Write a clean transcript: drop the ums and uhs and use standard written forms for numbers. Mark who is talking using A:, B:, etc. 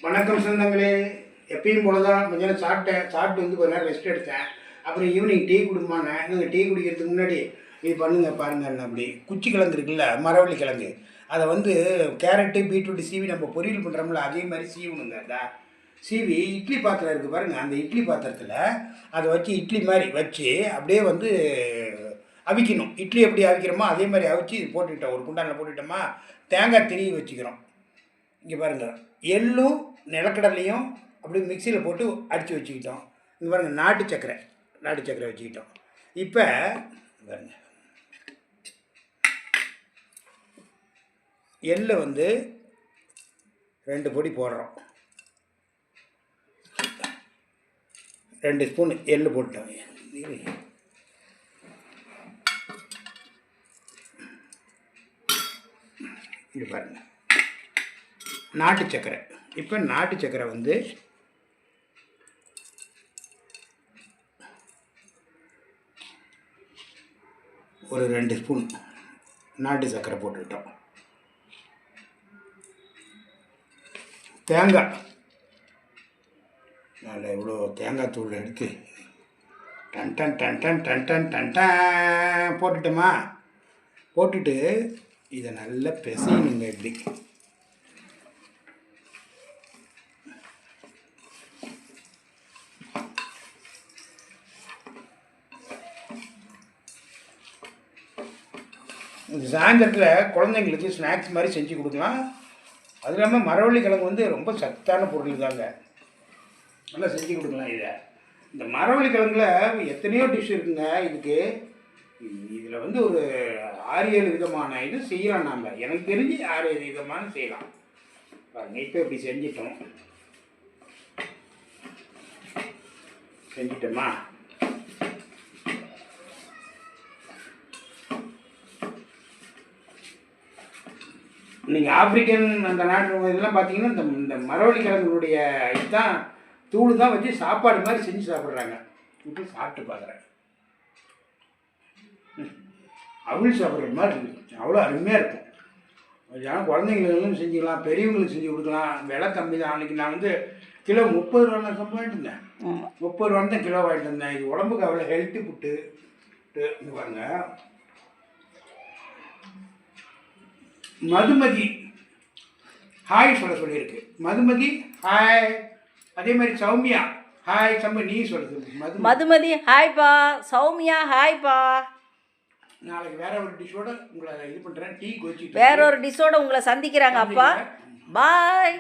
A: வணக்கம் சொந்தங்களே. எப்பயும் போல தான் மத்தியானம் சாப்பிட்டு வந்து கொஞ்ச நேரம் ரெஸ்ட் எடுத்தேன். அப்புறம் ஈவினிங் டீ குடிப்பானேன். நீங்கள் டீ குடிக்கிறதுக்கு முன்னாடி இது பண்ணுங்க பாருங்கள். அப்படி குச்சி கிழங்கு இருக்குல்ல, மரவள்ளி கிழங்கு, அதை வந்து கேரட்டு பீட்ரூட்டு சீவி நம்ம பொரியல் பண்ணுறோம்ல, அதே மாதிரி சீவணுங்க. சீவி இட்லி பாத்திரம் இருக்குது பாருங்கள், அந்த இட்லி பாத்திரத்தில் அதை வச்சு இட்லி மாதிரி வச்சு அப்படியே வந்து அவிக்கணும். இட்லி எப்படி அவிக்கிறோமோ அதே மாதிரி அவிச்சு போட்டுக்கிட்டோம். ஒரு குண்டானில் போட்டுக்கிட்டோமா, தேங்காய் திருவி வச்சுக்கிறோம். இங்கே பாருங்கள், எள்ளும் நிலக்கடலையும் அப்படி மிக்சியில் போட்டு அடித்து வச்சுக்கிட்டோம். இங்கே பாருங்கள், நாட்டு சக்கரை வச்சுக்கிட்டோம். இப்போ பாருங்கள், எள்ளை வந்து 2 பொடி போடுறோம். 2 ஸ்பூன் எள்ளு போட்டோம். இங்கே பாருங்கள், நாட்டு சக்கரை. இப்போ நாட்டு சக்கரை வந்து ஒரு 2 ஸ்பூன் நாட்டு சக்கரை போட்டுக்கிட்டோம். தேங்காய், அதில் இவ்வளோ தேங்காய் தூள் எடுத்து டன் டன் டன் டன் டன் டன் டன் டன் போட்டுட்டோமா. போட்டுட்டு இதை நல்லா பிசையணுங்க. இப்படி இந்த சாயந்தரத்தில் குழந்தைங்களுக்கு ஸ்நாக்ஸ் மாதிரி செஞ்சு கொடுக்கலாம். அது இல்லாமல் மரவள்ளி கிழங்கு வந்து ரொம்ப சத்தான பொருள் தாங்க, நல்லா செஞ்சு கொடுக்கலாம். இந்த மரவள்ளி கிழங்குல எத்தனையோ டிஷ் இருக்குங்க. இதில் வந்து ஒரு 6-7 விதமான இது செய்யலாம். நாம் எனக்கு தெரிஞ்சு 6-7 விதமான செய்யலாம் பாருங்க. இப்போ இப்படி செஞ்சிட்டோமா. நீங்கள் ஆப்பிரிக்கன் அந்த நாட்டு இதெல்லாம் பார்த்தீங்கன்னா இந்த மரவள்ளி கிழங்குடைய இதுதான் தூள் தான் வச்சு சாப்பாடு மாதிரி செஞ்சு சாப்பிட்றாங்க. இப்போ சாப்பிட்டு பார்க்குறேன், அவள் சாப்பிட்ற மாதிரி இருக்குது. அவ்வளோ அருமையாக இருக்கும். அதனால் குழந்தைங்களுக்கும் செஞ்சுக்கலாம், பெரியவங்களுக்கு செஞ்சு கொடுக்கலாம். விலை கம்மி தான். அன்றைக்கி நான் வந்து கிலோ 30 ரூபா தான் வாங்கிட்டு இருந்தேன். 30 ரூபா தான் கிலோ வாங்கிட்டு இருந்தேன். இது உடம்புக்கு அவ்வளோ ஹெல்த்தி புட்டு. பாருங்க, மதுமதி ஹாய் சொல்லியிருக்கு. மதுமதி ஹாய். அதே மாதிரி சௌமியா ஹாய். நீ சொல்லுது
B: மதுமதி ஹாய்ப்பா. சௌமியா ஹாய்ப்பா.
A: நாளைக்கு வேற ஒரு டிஷ்ஷோட உங்களை இது பண்ணுறேன். டீ குடிச்சிட்டு
B: வேற ஒரு டிஷ்ஷோட உங்களை சந்திக்கிறாங்க அப்பா. பாய்.